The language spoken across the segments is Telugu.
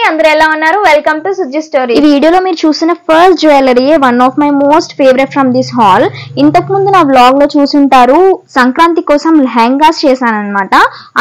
అందరూ ఎలా ఉన్నారు? Welcome to Sujji story. ఈ వీడియోలో మీరు చూసిన first jewellery one of my most favourite from this hall. ఇంతకు ముందు నా వ్లాగ్ లో చూసుంటారు, సంక్రాంతి కోసం లెహంగాస్ చేశాను అనమాట.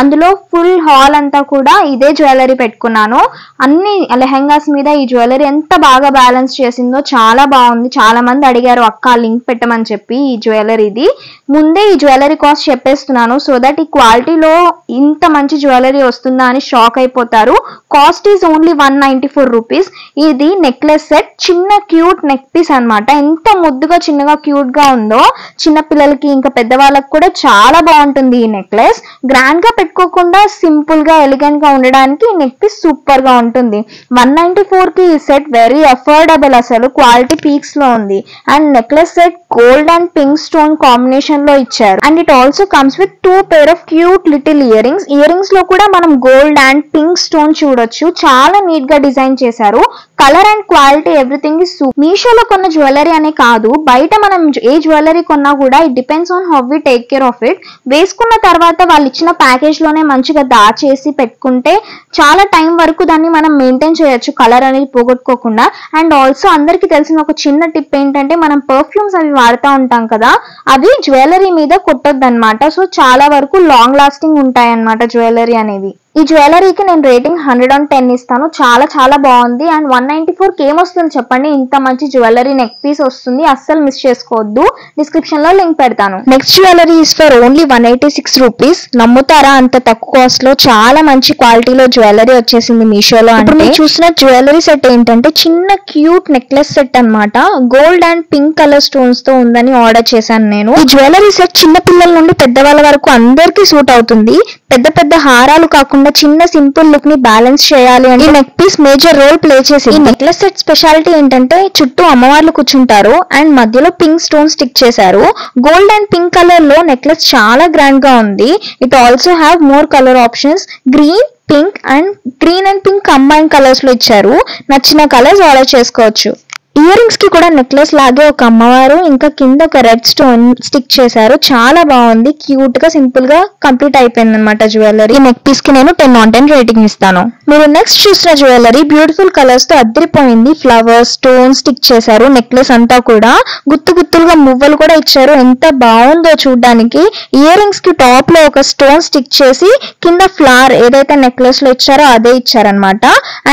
అందులో ఫుల్ హాల్ అంతా కూడా ఇదే జ్యువెలరీ పెట్టుకున్నాను. అన్ని లెహంగాస్ మీద ఈ జ్యువెలరీ ఎంత బాగా బ్యాలెన్స్ చేసిందో చాలా బాగుంది. చాలా మంది అడిగారు అక్క లింక్ పెట్టమని చెప్పి ఈ జ్యువెలరీది. ముందే ఈ జ్యువెలరీ కాస్ట్ చెప్పేస్తున్నాను సో దట్ ఈ క్వాలిటీలో ఇంత మంచి జ్యువెలరీ వస్తుందా అని షాక్ అయిపోతారు. Cost is only 194 rupees. ఇది నెక్లెస్ సెట్, చిన్న క్యూట్ నెక్ పీస్ అనమాట. ఎంత ముద్దుగా చిన్నగా క్యూట్ గా ఉందో, చిన్న పిల్లలకి ఇంకా పెద్దవాళ్ళకి కూడా చాలా బాగుంటుంది ఈ నెక్లెస్. గ్రాండ్ గా పెట్టుకోకుండా సింపుల్ గా ఎలిగెంట్ గా ఉండడానికి ఈ నెక్ పీస్ సూపర్ గా ఉంటుంది. 194 కి ఈ సెట్ వెరీ అఫోర్డబుల్, అసలు క్వాలిటీ పీక్స్ లో ఉంది. And necklace set gold and pink stone combination లో ఇచ్చారు. And it also comes with 2 pair of cute little ear rings. Ear rings లో కూడా మనం గోల్డ్ అండ్ పింక్ స్టోన్ చూడొచ్చు. చాలా నీట్ గా డిజైన్ చేశారు. Colour and quality everything is super. మీషోలో కొన్న జ్యువెలరీ అనే కాదు, బయట మనం ఏ జ్యువెలరీ కొన్నా కూడా it depends on how we take care of it. వేసుకున్న తర్వాత వాళ్ళు ఇచ్చిన ప్యాకేజ్ లోనే మంచిగా దాచేసి పెట్టుకుంటే చాలా టైం వరకు దాన్ని మనం మెయింటైన్ చేయొచ్చు, కలర్ అనేది పోగొట్టుకోకుండా. అండ్ ఆల్సో అందరికి తెలిసిన ఒక చిన్న టిప్ ఏంటంటే, మనం పర్ఫ్యూమ్స్ అవి వాడుతూ ఉంటాం కదా, అవి జ్యువెలరీ మీద కొట్టొద్దు అనమాట. సో చాలా వరకు లాంగ్ లాస్టింగ్ ఉంటాయి అన్నమాట జ్యువెలరీ అనేవి. ఈ జ్యువెలరీకి నేను రేటింగ్ 100/10 ఇస్తాను. చాలా చాలా బాగుంది. అండ్ 194కి ఏమొస్తుంది చెప్పండి? ఇంత మంచి జ్యువెలరీ నెక్ పీస్ వస్తుంది, అస్సలు మిస్ చేసుకోవద్దు. డిస్క్రిప్షన్ లో లింక్ పెడతాను. Next jewellery is for only 186 rupees. నమ్ముతారా? అంత తక్కువ కాస్ట్ లో చాలా మంచి క్వాలిటీలో జ్యువెలరీ వచ్చేసింది మీషోలో. అంటే మీరు చూసిన జ్యువెలరీ సెట్ ఏంటంటే చిన్న క్యూట్ నెక్లెస్ సెట్ అన్నమాట. Gold and pink colour stones తో ఉందని ఆర్డర్ చేశాను నేను. ఈ జ్యువెలరీ సెట్ చిన్న పిల్లల నుండి పెద్దవాళ్ళ వరకు అందరికీ సూట్ అవుతుంది. పెద్ద పెద్ద హారాలు కాకుండా చిన్న సింపుల్ లుక్ ని బ్యాలెన్స్ చేయాలి అంటే ఈ neck piece major role play చేసింది. ఈ నెక్లెస్ సెట్ స్పెషాలిటీ ఏంటంటే చుట్టూ అమ్మవార్లు కూర్చుంటారు అండ్ మధ్యలో పింక్ స్టోన్ స్టిక్ చేశారు. గోల్డ్ అండ్ పింక్ కలర్ లో నెక్లెస్ చాలా గ్రాండ్ గా ఉంది. It also have more colour options. Green and pink combine colours లో ఇచ్చారు. నచ్చిన కలర్స్ ఆర్డర్ చేసుకోవచ్చు. ఇయర్ రింగ్స్ కి కూడా నెక్లెస్ లాగే ఒక అమ్మవారు ఇంకా కింద ఒక రెడ్ స్టోన్ స్టిక్ చేశారు. చాలా బాగుంది, క్యూట్ గా సింపుల్ గా కంప్లీట్ అయిపోయింది అనమాట జ్యువెలరీ. ఈ నెక్ పీస్ కి నేను 10/10 రేటింగ్ ఇస్తాను. మీరు నెక్స్ట్ చూసిన జ్యువెలరీ బ్యూటిఫుల్ కలర్స్ తో అద్దరిపోయింది. ఫ్లవర్స్, స్టోన్ స్టిక్ చేశారు. నెక్లెస్ అంతా కూడా గుత్తులుగా మువ్వలు కూడా ఇచ్చారు. ఎంత బాగుందో చూడడానికి. ఇయర్ రింగ్స్ కి టాప్ లో ఒక స్టోన్ స్టిక్ చేసి కింద ఫ్లవర్ ఏదైతే నెక్లెస్ లో ఇచ్చారో అదే ఇచ్చారనమాట.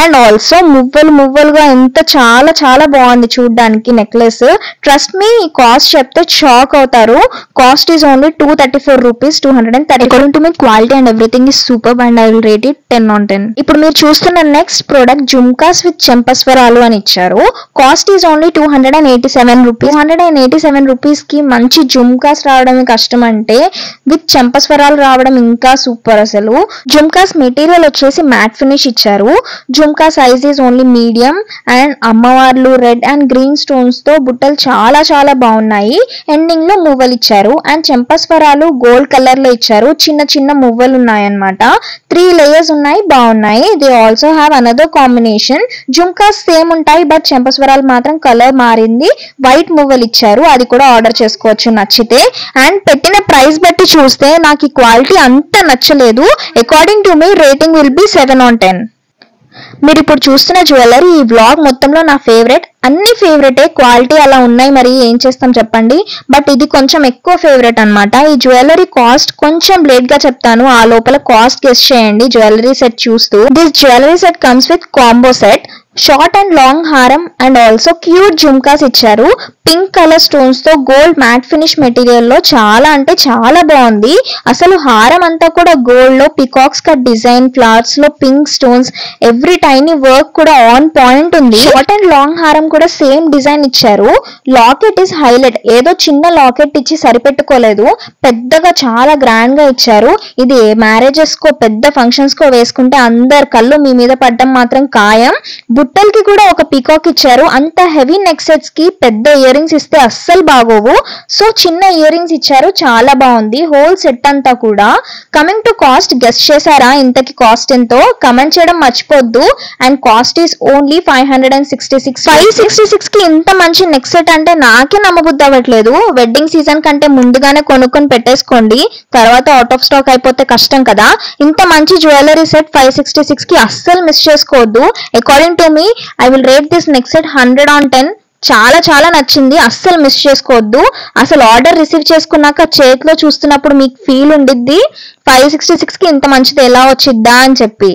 అండ్ ఆల్సో మువ్వలుగా ఎంత చాలా చాలా బాగుంది చూడడానికి నెక్లెస్. ట్రస్ట్ మీ, ఈ కాస్ట్ చెప్తే షాక్ అవుతారు. Cost is only 234 rupees. 230. According to my quality and everything is super and I will rate it 10/10. ఇప్పుడు మీరు చూస్తున్న నెక్స్ట్ ప్రోడక్ట్ జుమ్కాస్ విత్ చెంపస్వరాలు అని ఇచ్చారు. Cost is only 287 rupees. 287 rupees కి మంచి జుమ్కాస్ రావడమే కష్టం అంటే విత్ చెంపస్వరాలు రావడం ఇంకా సూపర్ అసలు. జుమ్కాస్ మెటీరియల్ వచ్చేసి మ్యాట్ ఫినిష్ ఇచ్చారు. Jhumka size is only medium and అమ్మవార్లు రెడ్ అండ్ గ్రీన్ స్టోన్స్ తో బుట్టలు చాలా చాలా బాగున్నాయి. ఎండింగ్ లో మువ్వలు ఇచ్చారు అండ్ చెంపస్వరాలు గోల్డ్ కలర్ లో ఇచ్చారు. చిన్న చిన్న మువ్వలు ఉన్నాయి అన్నమాట. 3 లేయర్స్ ఉన్నాయి, బాగున్నాయి. They also have another combination. Jhumkas same ఉంటాయి బట్ చెంపస్వరాలు మాత్రం కలర్ మారింది. వైట్ మువ్వలు ఇచ్చారు, అది కూడా ఆర్డర్ చేసుకోవచ్చు నచ్చితే. అండ్ పెట్టిన ప్రైస్ బట్టి చూస్తే నాకు ఈ క్వాలిటీ అంత నచ్చలేదు. According to me rating will be 7/10. మీరు ఇప్పుడు చూస్తున్న జ్యువెలరీ ఈ వ్లాగ్ మొత్తంలో నా ఫేవరెట్. అన్ని ఫేవరెటే, క్వాలిటీ అలా ఉన్నాయి, మరి ఏం చేస్తాం చెప్పండి. బట్ ఇది కొంచెం ఎక్కువ ఫేవరెట్ అనమాట. ఈ జ్యువెలరీ కాస్ట్ కొంచెం లేట్ గా చెప్తాను, ఆ లోపల కాస్ట్ గెస్ చేయండి జ్యువెలరీ సెట్ చూస్తూ. This jewellery set comes with combo set. Short and long హారం అండ్ ఆల్సో క్యూట్ జుమ్కాస్ ఇచ్చారు. పింక్ కలర్ స్టోన్స్ తో గోల్డ్ మ్యాట్ ఫినిష్ మెటీరియల్ లో చాలా అంటే చాలా బాగుంది. అసలు హారం అంతా కూడా గోల్డ్ లో పికాక్స్ కట్ డిజైన్, ఫ్లవర్స్ లో pink stones, every tiny work కూడా ఆన్ పాయింట్ ఉంది. షార్ట్ అండ్ లాంగ్ హారం కూడా సేమ్ డిజైన్ ఇచ్చారు. Locket is highlight. ఏదో చిన్న లాకెట్ ఇచ్చి సరిపెట్టుకోలేదు, పెద్దగా చాలా గ్రాండ్ గా ఇచ్చారు. ఇది మ్యారేజెస్ కో పెద్ద ఫంక్షన్స్ కో వేసుకుంటే అందరి కళ్ళు మీ మీద పడ్డం మాత్రం ఖాయం. బుట్టలకి కూడా ఒక పీకాక్ ఇచ్చారు. అంత హెవీ నెక్ సెట్స్ కి పెద్ద ఇయర్ రింగ్స్ ఇస్తే అస్సలు బాగోవు. సో చిన్న ఇయర్ రింగ్స్ ఇచ్చారు, చాలా బాగుంది హోల్ సెట్ అంతా కూడా. కమింగ్ టు కాస్ట్, గెస్ట్ చేశారా ఇంతకి కాస్ట్ ఎంతో? కమెంట్ చేయడం మర్చిపోద్దు. అండ్ కాస్ట్ ఈస్ ఓన్లీ 566 కి ఇంత మంచి నెక్ సెట్ అంటే నాకే నమ్మబుద్ధి అవ్వట్లేదు. వెడ్డింగ్ సీజన్ కంటే ముందుగానే కొనుక్కొని పెట్టేసుకోండి, తర్వాత అవుట్ ఆఫ్ స్టాక్ అయిపోతే కష్టం కదా. ఇంత మంచి జ్యువెలరీ సెట్ 566 కి అస్సలు మిస్ చేసుకోవద్దు. According to me I will rate this neck set 100 on 10. చాలా చాలా నచ్చింది, అస్సలు మిస్ చేసుకోవద్దు. అసలు ఆర్డర్ రిసీవ్ చేసుకున్నాక చేతిలో చూస్తున్నప్పుడు మీకు ఫీల్ ఉండిద్ది 566 కి ఇంత మంచిది ఎలా వచ్చిద్దా అని చెప్పి.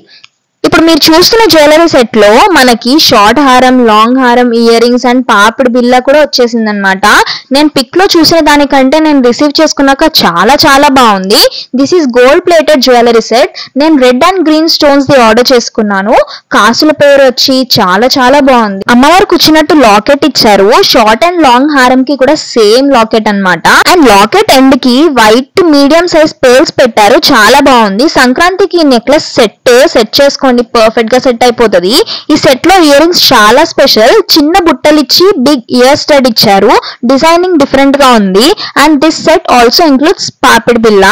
ఇప్పుడు మీరు చూస్తున్న జ్యువెలరీ సెట్ లో మనకి షార్ట్ హారం, లాంగ్ హారం, ఇయర్ రింగ్స్ అండ్ పాపిడి బిల్ల కూడా వచ్చేసింది అనమాట. నేను పిక్ లో చూసిన దానికంటే నేను రిసీవ్ చేసుకున్నాక చాలా చాలా బాగుంది. This is gold plated jewellery set. నేను రెడ్ అండ్ గ్రీన్ స్టోన్స్ ది ఆర్డర్ చేసుకున్నాను. కాసుల పేరు వచ్చి చాలా చాలా బాగుంది. అమ్మవారు కూర్చున్నట్టు లాకెట్ ఇచ్చారు. షార్ట్ అండ్ లాంగ్ హారం కి కూడా సేమ్ లాకెట్ అన్నమాట. అండ్ లాకెట్ ఎండ్ కి వైట్ మీడియం సైజ్ పేర్స్ పెట్టారు, చాలా బాగుంది. సంక్రాంతికి నెక్లెస్ సెట్ చేసుకోండి, పర్ఫెక్ట్ గా సెట్ అయిపోతుంది. ఈ సెట్ లో ఇయర్ రింగ్స్ చాలా స్పెషల్. చిన్న బుట్టలు ఇచ్చి బిగ్ ఇయర్ స్టడ్ ఇచ్చారు. డిజైనింగ్ డిఫరెంట్ గా ఉంది. And this set also includes పాపిడి బిల్ల.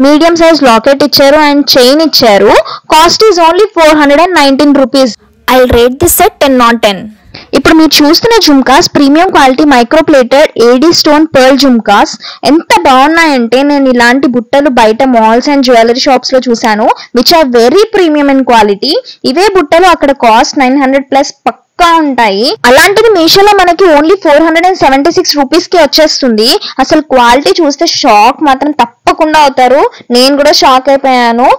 మీడియం సైజ్ లాకెట్ ఇచ్చారు అండ్ చైన్ ఇచ్చారు. Cost is only 419 rupees. I rate this set 10 on 10. ఇప్పుడు మీరు చూస్తున్న jhumkas premium quality micro plated AD stone pearl jhumkas. ఎంత బాగున్నాయంటే నేను ఇలాంటి బుట్టలు బయట మాల్స్ అండ్ జ్యువెలరీ షాప్స్ లో చూసాను, which are very premium in quality. ఇవే బుట్టలు అక్కడ కాస్ట్ 900+ పక్కా ఉంటాయి. అలాంటిది మీషోలో మనకి ఓన్లీ 476 రూపీస్ కి వచ్చేస్తుంది. అసలు క్వాలిటీ చూస్తే షాక్ మాత్రం తప్పకుండా అవుతారు. నేను కూడా షాక్ అయిపోయాను.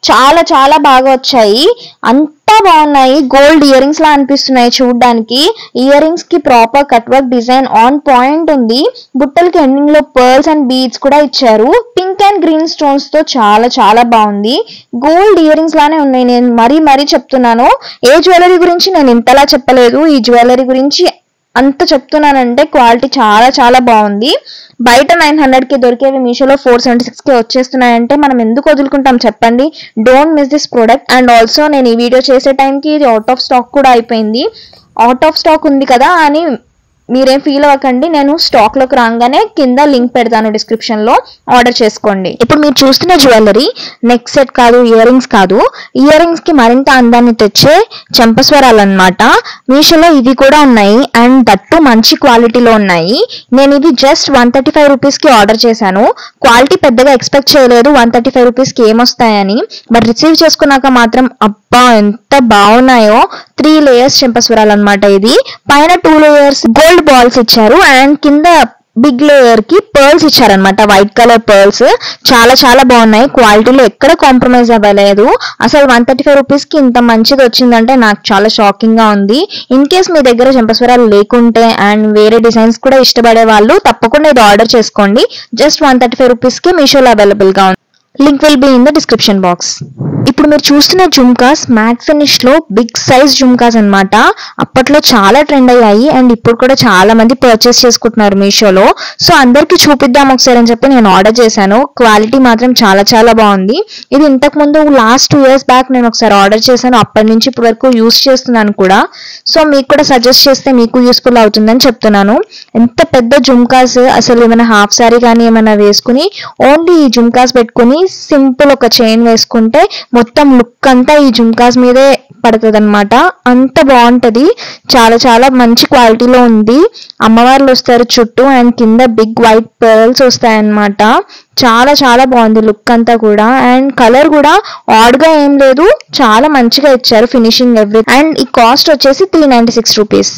చాలా చాలా బాగా వచ్చాయి, అంతా బాగున్నాయి. గోల్డ్ ఇయర్ రింగ్స్ లా అనిపిస్తున్నాయి చూడడానికి. ఇయర్ రింగ్స్ కి proper cut work design on point ఉంది. బుట్టలకి ఎండింగ్ లో పర్ల్స్ అండ్ బీడ్స్ కూడా ఇచ్చారు. పింక్ అండ్ గ్రీన్ స్టోన్స్ తో చాలా చాలా బాగుంది. గోల్డ్ ఇయర్ రింగ్స్ లానే ఉన్నాయి. నేను మరీ చెప్తున్నాను, ఏ జ్యువెలరీ గురించి నేను ఇంతలా చెప్పలేదు. ఈ జ్యువెలరీ గురించి అంత చెప్తున్నానంటే క్వాలిటీ చాలా చాలా బాగుంది. బయట 900 కి దొరికేవి మీషోలో 476 కి వచ్చేస్తున్నాయంటే మనం ఎందుకు వదులుకుంటాం చెప్పండి. Don't miss this product. And also నేను ఈ వీడియో చేసే టైంకి ఇది అవుట్ ఆఫ్ స్టాక్ కూడా అయిపోయింది. అవుట్ ఆఫ్ స్టాక్ ఉంది కదా అని మీరేం ఫీల్ అవ్వకండి. నేను స్టాక్ లోకి రాగానే కింద లింక్ పెడతాను డిస్క్రిప్షన్ లో, ఆర్డర్ చేసుకోండి. ఇప్పుడు మీరు చూస్తున్న జ్యువెలరీ నెక్ సెట్ కాదు, ఇయర్ రింగ్స్ కాదు. ఇయర్ రింగ్స్ కి మరింత అందాన్ని తెచ్చే చెంపస్వరాలు అన్నమాట. మీషోలో ఇవి కూడా ఉన్నాయి అండ్ దట్టు మంచి క్వాలిటీలో ఉన్నాయి. నేను ఇవి జస్ట్ 135 రూపీస్ కి ఆర్డర్ చేశాను. క్వాలిటీ పెద్దగా ఎక్స్పెక్ట్ చేయలేదు 135 రూపీస్ కి ఏమొస్తాయని. బట్ రిసీవ్ చేసుకున్నాక మాత్రం అబ్బా ఎంత బాగున్నాయో. 3 లేయర్స్ చెంపస్వరాలు అనమాట. ఇది పైన 2 లేయర్స్ గోల్డ్ బాల్స్ ఇచ్చారు అండ్ కింద బిగ్ లేయర్ కి పర్ల్స్ ఇచ్చారనమాట, వైట్ కలర్ పర్ల్స్. చాలా చాలా బాగున్నాయి. క్వాలిటీలో ఎక్కడ కాంప్రమైజ్ అవ్వలేదు. అసలు 135 రూపీస్ కి ఇంత మంచిది వచ్చిందంటే నాకు చాలా షాకింగ్ గా ఉంది. ఇన్ కేస్ మీ దగ్గర చెంపస్వరాలు లేకుంటే అండ్ వేరే డిజైన్స్ కూడా ఇష్టపడే వాళ్ళు తప్పకుండా ఇది ఆర్డర్ చేసుకోండి. జస్ట్ 135 రూపీస్ కి మీషోలో అవైలబుల్ గా ఉంది. Link will be in the description box. ఇప్పుడు మీరు చూస్తున్న జుమ్కాస్ మ్యాట్ ఫినిష్ లో బిగ్ సైజ్ జుమ్కాస్ అన్నమాట. అప్పట్లో చాలా ట్రెండ్ అయ్యాయి అండ్ ఇప్పుడు కూడా చాలా మంది పర్చేస్ చేసుకుంటున్నారు మీషోలో. సో అందరికి చూపిద్దాం ఒకసారి అని చెప్పి నేను ఆర్డర్ చేశాను. క్వాలిటీ మాత్రం చాలా చాలా బాగుంది. ఇది ఇంతకు ముందు లాస్ట్ 2 years బ్యాక్ నేను ఒకసారి ఆర్డర్ చేశాను. అప్పటి నుంచి ఇప్పటి వరకు యూస్ చేస్తున్నాను కూడా. సో మీకు కూడా సజెస్ట్ చేస్తే మీకు యూస్ఫుల్ అవుతుందని చెప్తున్నాను. ఎంత పెద్ద జుమ్కాస్, అసలు ఏమైనా హాఫ్ సారీ కానీ ఏమైనా వేసుకుని ఓన్లీ ఈ జుమ్కాస్ పెట్టుకుని సింపుల్ ఒక చైన్ వేసుకుంటే మొత్తం లుక్ అంతా ఈ జుమ్కాస్ మీదే పడుతుంది అనమాట. అంత బాగుంటది. చాలా చాలా మంచి క్వాలిటీలో ఉంది. అమ్మవార్లు వస్తారు చుట్టూ అండ్ కింద బిగ్ వైట్ పర్ల్స్ వస్తాయన్నమాట. చాలా చాలా బాగుంది లుక్ అంతా కూడా. అండ్ కలర్ కూడా ఆడ్ గా ఏం లేదు, చాలా మంచిగా ఇచ్చారు ఫినిషింగ్ ఎవ్రీ. అండ్ ఈ కాస్ట్ వచ్చేసి 396 రూపీస్.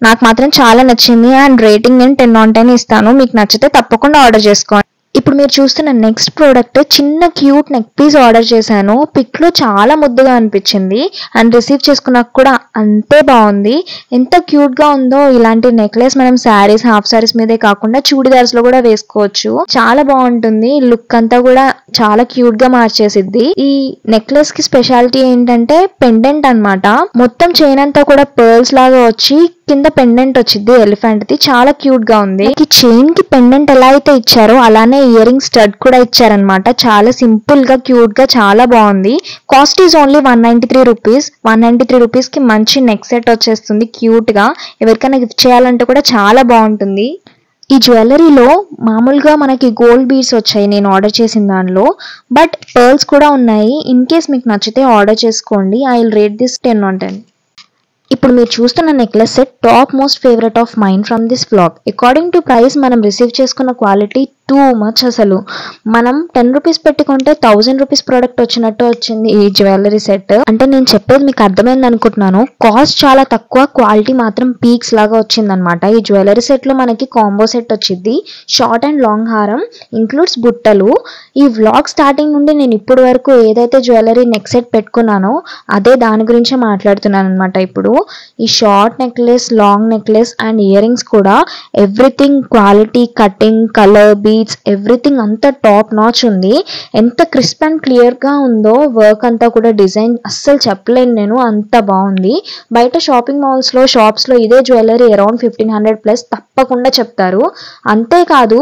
నాకు మాత్రం చాలా నచ్చింది అండ్ రేటింగ్ నేను 10 on 10 ఇస్తాను. మీకు నచ్చితే తప్పకుండా ఆర్డర్ చేసుకోండి. ఇప్పుడు మీరు చూస్తున్న నెక్స్ట్ ప్రోడక్ట్ చిన్న క్యూట్ నెక్ పీస్ ఆర్డర్ చేశాను. పిక్ లో చాలా ముద్దుగా అనిపించింది అండ్ రిసీవ్ చేసుకున్నాక కూడా అంతే బాగుంది. ఎంత క్యూట్ గా ఉందో. ఇలాంటి నెక్లెస్ మనం శారీస్, హాఫ్ శారీస్ మీదే కాకుండా చూడిదార్స్ లో కూడా వేసుకోవచ్చు. చాలా బాగుంటుంది. లుక్ అంతా కూడా చాలా క్యూట్ గా మార్చేసిద్ది. ఈ నెక్లెస్ కి స్పెషాలిటీ ఏంటంటే పెండెంట్ అన్నమాట. మొత్తం చైన్ అంతా కూడా పర్ల్స్ లాగా వచ్చి కింద పెండెంట్ వచ్చింది ఎలిఫెంట్ ది, చాలా క్యూట్ గా ఉంది. చైన్ కి పెండెంట్ ఎలా అయితే ఇచ్చారో అలానే ఇయర్ రింగ్ స్టడ్ కూడా ఇచ్చారనమాట. చాలా సింపుల్ గా క్యూట్ గా చాలా బాగుంది. Cost is only 193 rupees. 193 rupees కి మంచి నెక్ సెట్ వచ్చేస్తుంది క్యూట్ గా. ఎవరికైనా గిఫ్ట్ చేయాలంటే కూడా చాలా బాగుంటుంది. ఈ జ్యువెలరీలో మామూలుగా మనకి గోల్డ్ బీడ్స్ వచ్చాయి నేను ఆర్డర్ చేసిన దానిలో, బట్ పర్ల్స్ కూడా ఉన్నాయి. ఇన్ కేస్ మీకు నచ్చితే ఆర్డర్ చేసుకోండి. I will rate this 10 on 10. ఇప్పుడు మీరు చూస్తున్న necklace set top most favourite of mind from this vlog. According to price మనం రిసీవ్ చేసుకున్న క్వాలిటీ టూ మచ్. అసలు మనం 10 రూపీస్ పెట్టుకుంటే 1000 రూపీస్ ప్రోడక్ట్ వచ్చినట్టు వచ్చింది ఈ జ్యువెలరీ సెట్. అంటే నేను చెప్పేది మీకు అర్థమైంది అనుకుంటున్నాను. కాస్ట్ చాలా తక్కువ, క్వాలిటీ మాత్రం పీక్స్ లాగా వచ్చింది అనమాట. ఈ జ్యువెలరీ సెట్ లో మనకి కాంబో సెట్ వచ్చింది. షార్ట్ అండ్ లాంగ్ హారం ఇంక్లూడ్స్ బుట్టలు. ఈ వ్లాగ్ స్టార్టింగ్ నుండి నేను ఇప్పటి వరకు ఏదైతే జ్యువెలరీ నెక్ సెట్ పెట్టుకున్నానో అదే దాని గురించే మాట్లాడుతున్నాను అనమాట. ఇప్పుడు ఈ short necklace, long necklace and earrings కూడా everything quality, cutting, colour, beads everything అంతా టాప్ నాచ్ ఉంది. ఎంత క్రిస్ప్ అండ్ క్లియర్ గా ఉందో వర్క్ అంతా కూడా, డిజైన్ అస్సలు చెప్పలేను నేను, అంత బాగుంది. బయట షాపింగ్ మాల్స్ లో, షాప్స్ లో ఇదే జ్యువెలరీ అరౌండ్ 1500 ప్లస్ తప్పకుండా చెప్తారు. అంతేకాదు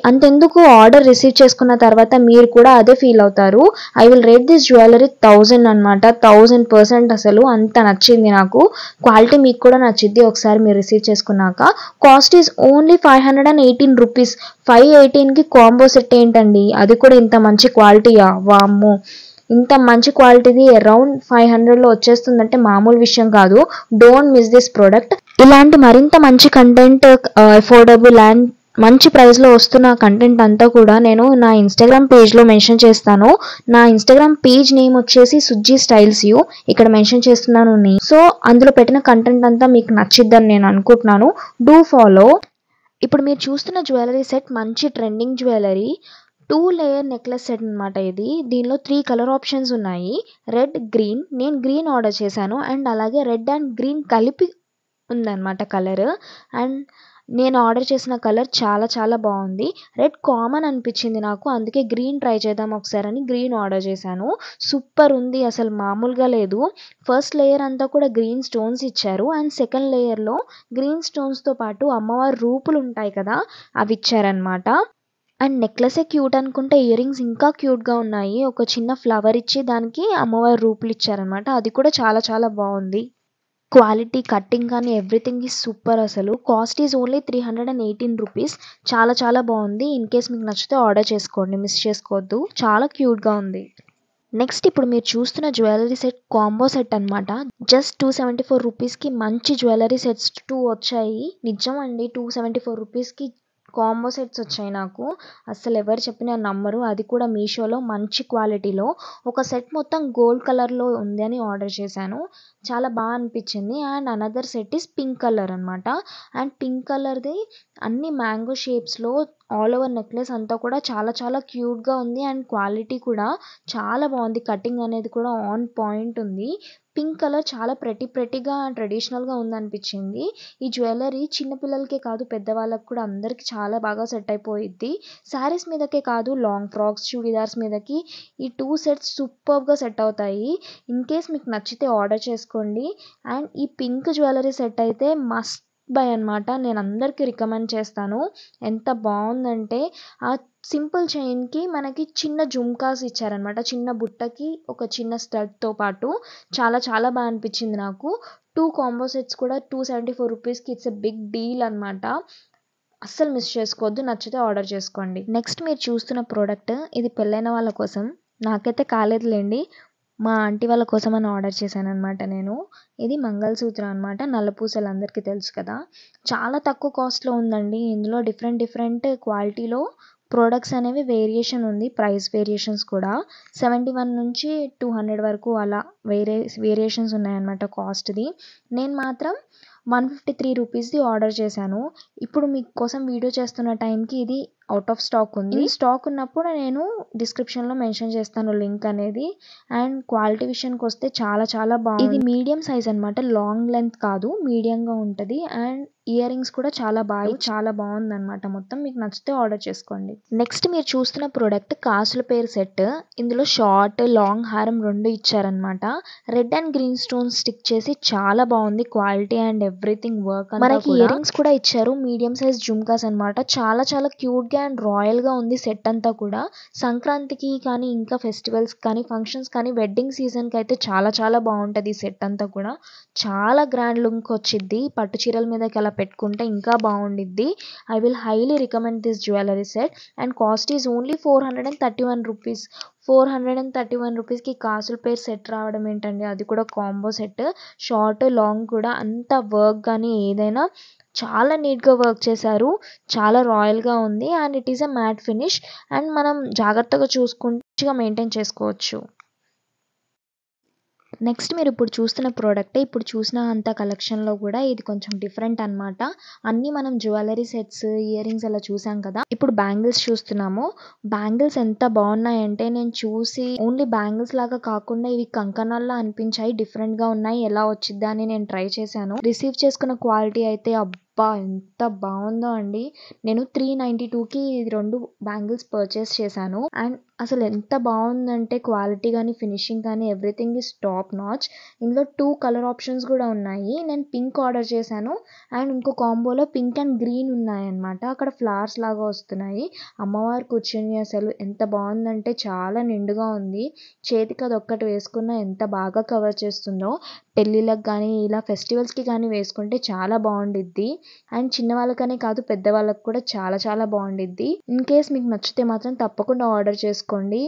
అంతెందుకు ఆర్డర్ రిసీవ్ చేసుకున్న తర్వాత మీరు కూడా అదే ఫీల్ అవుతారు. I will rate this jewellery 1000 అనమాట. 1000%. అసలు అంత నచ్చింది నాకు. క్వాలిటీ మీకు కూడా నచ్చిద్ది ఒకసారి మీరు రిసీవ్ చేసుకున్నాక. Cost is only 518 rupees. 518 కి కాంబో సెట్ ఏంటండి, అది కూడా ఇంత మంచి క్వాలిటీయా, వామ్మో. ఇంత మంచి క్వాలిటీది అరౌండ్ 500లో వచ్చేస్తుందంటే మామూలు విషయం కాదు. Don't miss this product. ఇలాంటి మరింత మంచి కంటెంట్, అఫోర్డబుల్ అండ్ మంచి ప్రైస్లో వస్తున్న కంటెంట్ అంతా కూడా నేను నా ఇన్స్టాగ్రామ్ పేజ్లో మెన్షన్ చేస్తాను. నా ఇన్స్టాగ్రామ్ పేజ్ నేమ్ వచ్చేసి సుజ్జి స్టైల్స్ యూ. ఇక్కడ మెన్షన్ చేస్తున్నాను నేను. సో అందులో పెట్టిన కంటెంట్ అంతా మీకు నచ్చిద్దని నేను అనుకుంటున్నాను. Do follow. ఇప్పుడు మీరు చూస్తున్న జ్యువెలరీ సెట్ మంచి trending jewellery. 2 layer necklace set అనమాట ఇది. దీనిలో 3 కలర్ ఆప్షన్స్ ఉన్నాయి. Red, green. నేను గ్రీన్ ఆర్డర్ చేశాను. అండ్ అలాగే రెడ్ అండ్ గ్రీన్ కలిపి ఉందన్నమాట కలర్. అండ్ నేను ఆర్డర్ చేసిన కలర్ చాలా చాలా బాగుంది. రెడ్ కామన్ అనిపించింది నాకు, అందుకే గ్రీన్ ట్రై చేద్దాం ఒకసారి అని గ్రీన్ ఆర్డర్ చేశాను. సూపర్ ఉంది, అసలు మామూలుగా లేదు. ఫస్ట్ లేయర్ అంతా కూడా గ్రీన్ స్టోన్స్ ఇచ్చారు. అండ్ సెకండ్ లేయర్లో గ్రీన్ స్టోన్స్తో పాటు అమ్మవారి రూపులు ఉంటాయి కదా, అవి ఇచ్చారనమాట. అండ్ నెక్లెసే క్యూట్ అనుకుంటే ఇయర్ రింగ్స్ ఇంకా క్యూట్గా ఉన్నాయి. ఒక చిన్న ఫ్లవర్ ఇచ్చి దానికి అమ్మవారి రూపులు ఇచ్చారనమాట. అది కూడా చాలా చాలా బాగుంది. క్వాలిటీ, కట్టింగ్ కానీ ఎవ్రీథింగ్ ఈజ్ సూపర్. అసలు కాస్ట్ ఈజ్ ఓన్లీ 318 రూపీస్. చాలా చాలా బాగుంది. ఇన్ కేస్ మీకు నచ్చితే ఆర్డర్ చేసుకోండి, మిస్ చేసుకోవద్దు. చాలా క్యూట్గా ఉంది. నెక్స్ట్ ఇప్పుడు మీరు చూస్తున్న జ్యువెలరీ సెట్ కాంబో సెట్ అనమాట. జస్ట్ 274 రూపీస్కి మంచి జ్యువెలరీ సెట్స్ 2 వచ్చాయి. నిజం అండి, 274 రూపీస్కి కాంబో సెట్స్ వచ్చాయి నాకు. అస్సలు ఎవరు చెప్పినా నమ్మరు. అది కూడా మీషోలో మంచి క్వాలిటీలో. ఒక సెట్ మొత్తం గోల్డ్ కలర్లో ఉంది అని ఆర్డర్ చేశాను. చాలా బాగా అనిపించింది. And another set is pink colour అనమాట. అండ్ పింక్ కలర్ది అన్ని మ్యాంగో షేప్స్లో ఆల్ ఓవర్ నెక్లెస్ అంతా కూడా చాలా చాలా క్యూట్గా ఉంది. అండ్ క్వాలిటీ కూడా చాలా బాగుంది. కటింగ్ అనేది కూడా ఆన్ పాయింట్ ఉంది. పింక్ కలర్ చాలా ప్రెటీగా ట్రెడిషనల్గా ఉందనిపించింది. ఈ జ్యువెలరీ చిన్నపిల్లలకే కాదు, పెద్దవాళ్ళకి కూడా అందరికీ చాలా బాగా సెట్ అయిపోయిద్ది. శారీస్ మీదకే కాదు, లాంగ్ ఫ్రాక్స్, చుడిదార్స్ మీదకి ఈ 2 సెట్స్ సూపర్గా సెట్ అవుతాయి. ఇన్ కేస్ మీకు నచ్చితే ఆర్డర్ చేసుకోండి. అండ్ ఈ పింక్ జ్యువెలరీ సెట్ అయితే మస్ట్ బై అనమాట. నేను అందరికీ రికమెండ్ చేస్తాను. ఎంత బాగుందంటే ఆ సింపుల్ చైన్కి మనకి చిన్న జుమ్కాస్ ఇచ్చారనమాట. చిన్న బుట్టకి ఒక చిన్న స్టడ్తో పాటు చాలా చాలా బాగా అనిపించింది నాకు. 2 కాంబో సెట్స్ కూడా 274 రూపీస్కి ఇట్స్ ఎ బిగ్ డీల్ అనమాట. అస్సలు మిస్ చేసుకోవద్దు. నచ్చితే ఆర్డర్ చేసుకోండి. నెక్స్ట్ మీరు చూస్తున్న ప్రోడక్ట్ ఇది పెళ్ళైన వాళ్ళ కోసం. నాకైతే కాలేదులేండి, మా ఆంటీ వాళ్ళ కోసం అని ఆర్డర్ చేశాను అనమాట నేను. ఇది మంగళసూత్రం అనమాట. నల్లపూసలు అందరికీ తెలుసు కదా. చాలా తక్కువ కాస్ట్లో ఉందండి. ఇందులో డిఫరెంట్ క్వాలిటీలో ప్రోడక్ట్స్ అనేవి వేరియేషన్ ఉంది. ప్రైస్ వేరియేషన్స్ కూడా 71 నుంచి 200 వరకు అలా వేరియేషన్స్ ఉన్నాయన్నమాట కాస్ట్ది. నేను మాత్రం 153 రూపీస్ది ఆర్డర్ చేశాను. ఇప్పుడు మీకోసం వీడియో చేస్తున్న టైంకి ఇది అవుట్ ఆఫ్ స్టాక్ ఉంది. స్టాక్ ఉన్నప్పుడు నేను డిస్క్రిప్షన్లో మెన్షన్ చేస్తాను లింక్ అనేది. అండ్ క్వాలిటీ విషయానికి వస్తే చాలా చాలా బాగుంది. ఇది మీడియం సైజ్ అనమాట, లాంగ్ లెంత్ కాదు, మీడియంగా ఉంటుంది. అండ్ ఇయర్ రింగ్స్ కూడా చాలా బాగుంది అనమాట. మొత్తం మీకు నచ్చితే ఆర్డర్ చేసుకోండి. నెక్స్ట్ మీరు చూస్తున్న ప్రోడక్ట్ కాసుల పేరు సెట్. ఇందులో షార్ట్, లాంగ్ హారం 2 ఇచ్చారనమాట. Red and green stones stick చేసి చాలా బాగుంది క్వాలిటీ అండ్ ఎవ్రీథింగ్ వర్క్ అంతా మనకి ఇయర్ రింగ్స్ కూడా ఇచ్చారు, మీడియం సైజ్ జుమ్కాస్ అనమాట. చాలా చాలా క్యూట్ గా అండ్ రాయల్ గా ఉంది సెట్ అంతా కూడా. సంక్రాంతికి కానీ ఇంకా ఫెస్టివల్స్ కానీ ఫంక్షన్స్ కానీ వెడ్డింగ్ సీజన్ కి అయితే చాలా చాలా బాగుంటది ఈ సెట్ అంతా కూడా. చాలా గ్రాండ్ లుక్ వచ్చిద్ది, పట్టు చీరల మీదకి అలా పెట్టుకుంటే ఇంకా బాగుండిద్ది. I will highly recommend this jewellery set and cost is only 431 rupees. 431 రూపీస్కి కాసుల పేరు సెట్ రావడం ఏంటండి, అది కూడా కాంబో సెట్. షార్ట్ లాంగ్ కూడా అంత వర్క్ కానీ ఏదైనా చాలా నీట్గా వర్క్ చేశారు, చాలా రాయల్గా ఉంది and it is a matte finish and మనం జాగ్రత్తగా చూసుకుంటూ మెయింటైన్ చేసుకోవచ్చు. నెక్స్ట్ మీరు ఇప్పుడు చూస్తున్న ప్రోడక్టే, ఇప్పుడు చూసిన అంత కలెక్షన్లో కూడా ఇది కొంచెం డిఫరెంట్ అనమాట. అన్నీ మనం జ్యువెలరీ సెట్స్ ఇయర్ రింగ్స్ అలా చూసాం కదా, ఇప్పుడు బ్యాంగిల్స్ చూస్తున్నాము. బ్యాంగిల్స్ ఎంత బాగున్నాయంటే నేను చూసి ఓన్లీ బ్యాంగిల్స్ లాగా కాకుండా ఇవి కంకణాల్లో అనిపించాయి, డిఫరెంట్గా ఉన్నాయి, ఎలా వచ్చిద్దా అని నేను ట్రై చేశాను. రిసీవ్ చేసుకున్న క్వాలిటీ అయితే అబ్బా ఎంత బాగుందో అండి. నేను 392కి ఇది 2 బ్యాంగిల్స్ పర్చేస్ చేశాను అండ్ అసలు ఎంత బాగుందంటే క్వాలిటీ కానీ ఫినిషింగ్ కానీ ఎవ్రీథింగ్ ఈస్ టాప్ నాచ్. ఇందులో 2 కలర్ ఆప్షన్స్ కూడా ఉన్నాయి. నేను పింక్ ఆర్డర్ చేశాను అండ్ ఇంకో కాంబోలో పింక్ అండ్ గ్రీన్ ఉన్నాయన్నమాట. అక్కడ ఫ్లవర్స్ లాగా వస్తున్నాయి. అమ్మవారు కూర్చుని అసలు ఎంత బాగుందంటే చాలా నిండుగా ఉంది. చేతికి అది ఒక్కటి వేసుకున్న ఎంత బాగా కవర్ చేస్తుందో. పెళ్ళిళ్ళకి కానీ ఇలా ఫెస్టివల్స్కి కానీ వేసుకుంటే చాలా బాగుండిద్ది అండ్ చిన్నవాళ్ళకనే కాదు పెద్దవాళ్ళకి కూడా చాలా చాలా బాగుండిద్ది. ఇన్ కేస్ మీకు నచ్చితే మాత్రం తప్పకుండా ఆర్డర్ చేసుకోండి.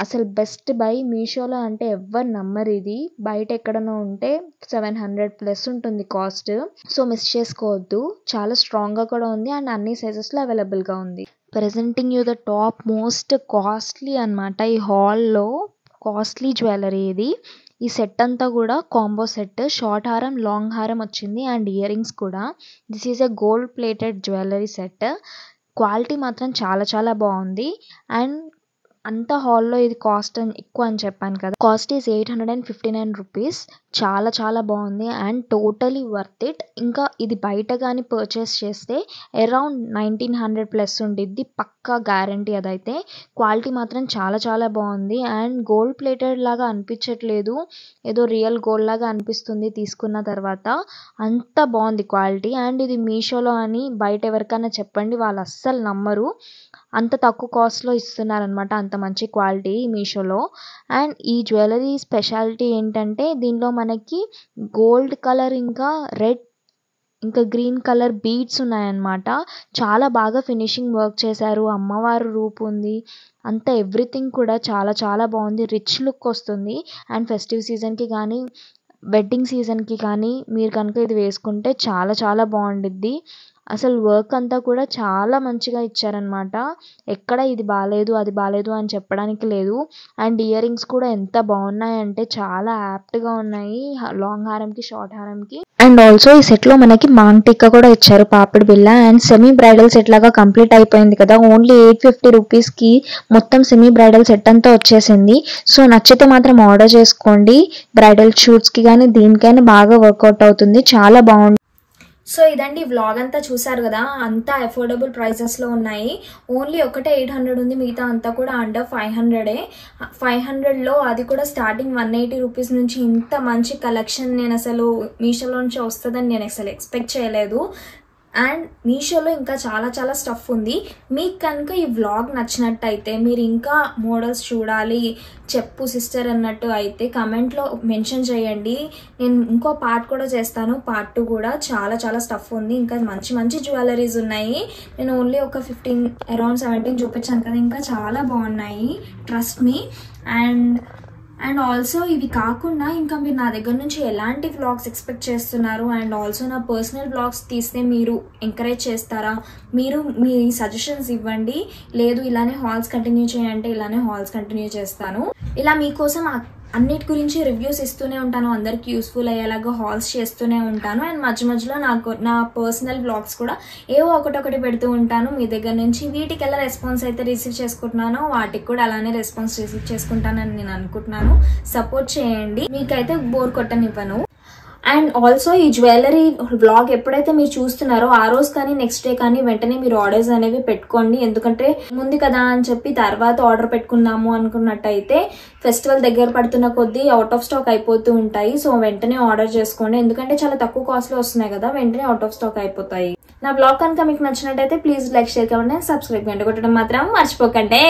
అసలు బెస్ట్ బై మీషోలో అంటే ఎవ్వరు నమ్మరు. ఇది బయట ఎక్కడనో ఉంటే 700+ ఉంటుంది కాస్ట్, సో మిస్ చేసుకోవద్దు. చాలా స్ట్రాంగ్గా కూడా ఉంది అండ్ అన్ని సైజెస్లో అవైలబుల్గా ఉంది. Presenting you the top most costly అనమాట ఈ హాల్లో, కాస్ట్లీ జ్యువెలరీ ఇది. ఈ సెట్ అంతా కూడా కాంబో సెట్, షార్ట్ హారం లాంగ్ హారం వచ్చింది అండ్ ఇయర్ రింగ్స్ కూడా. This is a gold plated jewellery set. Quality మాత్రం చాలా చాలా బాగుంది అండ్ అంత హాల్లో ఇది కాస్ట్ ఎక్కువ అని చెప్పాను కదా, కాస్ట్ ఈజ్ 859 రూపీస్. చాలా చాలా బాగుంది అండ్ టోటలీ వర్త్ ఇట్. ఇంకా ఇది బయట కానీ పర్చేస్ చేస్తే అరౌండ్ 1900+ ఉండిద్ది పక్కా గ్యారంటీ అదైతే. క్వాలిటీ మాత్రం చాలా చాలా బాగుంది అండ్ గోల్డ్ ప్లేటెడ్ లాగా అనిపించట్లేదు, ఏదో రియల్ గోల్డ్ లాగా అనిపిస్తుంది తీసుకున్న తర్వాత. అంత బాగుంది క్వాలిటీ అండ్ ఇది మీషోలో అని బయట ఎవరికైనా చెప్పండి, వాళ్ళు అస్సలు నమ్మరు. అంత తక్కువ కాస్ట్లో ఇస్తున్నారనమాట, అంత మంచి క్వాలిటీ మీషోలో. అండ్ ఈ జ్యువెలరీ స్పెషాలిటీ ఏంటంటే దీనిలో మనకి గోల్డ్ కలర్ ఇంకా రెడ్ ఇంకా గ్రీన్ కలర్ బీడ్స్ ఉన్నాయన్నమాట. చాలా బాగా ఫినిషింగ్ వర్క్ చేశారు, అమ్మవారు రూపు ఉంది, అంత ఎవ్రీథింగ్ కూడా చాలా చాలా బాగుంది. రిచ్ లుక్ వస్తుంది అండ్ ఫెస్టివ్ సీజన్కి కానీ వెడ్డింగ్ సీజన్కి కానీ మీరు కనుక ఇది వేసుకుంటే చాలా చాలా బాగుండిద్ది. అసలు వర్క్ అంతా కూడా చాలా మంచిగా ఇచ్చారనమాట. ఎక్కడ ఇది బాగాలేదు అది బాగాలేదు అని చెప్పడానికి లేదు. అండ్ ఇయర్ రింగ్స్ కూడా ఎంత బాగున్నాయంటే చాలా యాప్ట్గా ఉన్నాయి లాంగ్ హారంకి షార్ట్ హారంకి. అండ్ ఆల్సో ఈ సెట్లో మనకి మాంగ్ టిక్కా కూడా ఇచ్చారు, పాపిడి బిళ్ళ. అండ్ సెమీ బ్రైడల్ సెట్ లాగా కంప్లీట్ అయిపోయింది కదా, ఓన్లీ 850 రూపీస్కి మొత్తం సెమీ బ్రైడల్ సెట్ అంతా వచ్చేసింది. సో నచ్చితే మాత్రం ఆర్డర్ చేసుకోండి. బ్రైడల్ షూట్స్కి కానీ దీనికైనా బాగా వర్కౌట్ అవుతుంది, చాలా బాగుంది. సో ఇదండి వ్లాగ్ అంతా చూసారు కదా, అంతా అఫోర్డబుల్ ప్రైసెస్లో ఉన్నాయి. ఓన్లీ ఒకటే 800 ఉంది, మిగతా అంతా కూడా అండర్ 500. 500లో అది కూడా స్టార్టింగ్ 180 రూపీస్ నుంచి ఇంత మంచి కలెక్షన్ నేను అసలు మీషోలో నుంచి వస్తుందని నేను అసలు ఎక్స్పెక్ట్ చేయలేదు. అండ్ మీషోలో ఇంకా చాలా చాలా స్టఫ్ ఉంది. మీకు కనుక ఈ వ్లాగ్ నచ్చినట్టయితే మీరు ఇంకా మోడల్స్ చూడాలి చెప్పు సిస్టర్ అన్నట్టు అయితే కమెంట్లో మెన్షన్ చేయండి. నేను ఇంకో పార్ట్ కూడా చేస్తాను, పార్ట్ 2 కూడా. చాలా చాలా స్టఫ్ ఉంది, ఇంకా మంచి మంచి జ్యువెలరీస్ ఉన్నాయి. నేను ఓన్లీ ఒక 15 అరౌండ్ 17 చూపించాను కదా, ఇంకా చాలా బాగున్నాయి, ట్రస్ట్ మీ. అండ్ ఆల్సో ఇవి కాకుండా ఇంకా మీరు నా దగ్గర నుంచి ఎలాంటి వ్లాగ్స్ ఎక్స్పెక్ట్ చేస్తున్నారు అండ్ ఆల్సో నా పర్సనల్ వ్లాగ్స్ తీస్తే మీరు ఎంకరేజ్ చేస్తారా, మీరు మీ సజెషన్స్ ఇవ్వండి. లేదు ఇలానే హాల్స్ కంటిన్యూ చేయంటే ఇలానే హాల్స్ కంటిన్యూ చేస్తాను. ఇలా మీకోసం అన్నిటి గురించి రివ్యూస్ ఇస్తూనే ఉంటాను, అందరికి యూస్ఫుల్ అయ్యేలాగా హాల్స్ చేస్తూనే ఉంటాను. అండ్ మధ్య మధ్యలో నా పర్సనల్ బ్లాగ్స్ కూడా ఏవో ఒకటొకటి పెడుతూ ఉంటాను మీ దగ్గర నుంచి. వీటికి ఎలా రెస్పాన్స్ అయితే రిసీవ్ చేసుకుంటున్నానో వాటికి కూడా అలానే రెస్పాన్స్ రిసీవ్ చేసుకుంటానని నేను అనుకుంటున్నాను. సపోర్ట్ చేయండి, మీకైతే బోర్ కొట్టనివ్వను. అండ్ ఆల్సో ఈ జ్యువెలరీ వ్లాగ్ ఎప్పుడైతే మీరు చూస్తున్నారో ఆ రోజు కానీ నెక్స్ట్ డే కానీ వెంటనే మీరు ఆర్డర్స్ అనేవి పెట్టుకోండి. ఎందుకంటే ముందు కదా అని చెప్పి తర్వాత ఆర్డర్ పెట్టుకున్నాము అనుకున్నట్టయితే ఫెస్టివల్ దగ్గర పడుతున్న కొద్దీ అవుట్ ఆఫ్ స్టాక్ అయిపోతూ ఉంటాయి. సో వెంటనే ఆర్డర్ చేసుకోండి, ఎందుకంటే చాలా తక్కువ కాస్ట్ లో వస్తున్నాయి కదా, వెంటనే అవుట్ ఆఫ్ స్టాక్ అయిపోతాయి. నా బ్లాగ్ కనుక మీకు నచ్చినట్టయితే please like, share, comment, subscribe కొట్టడం మాత్రం మర్చిపోకండి.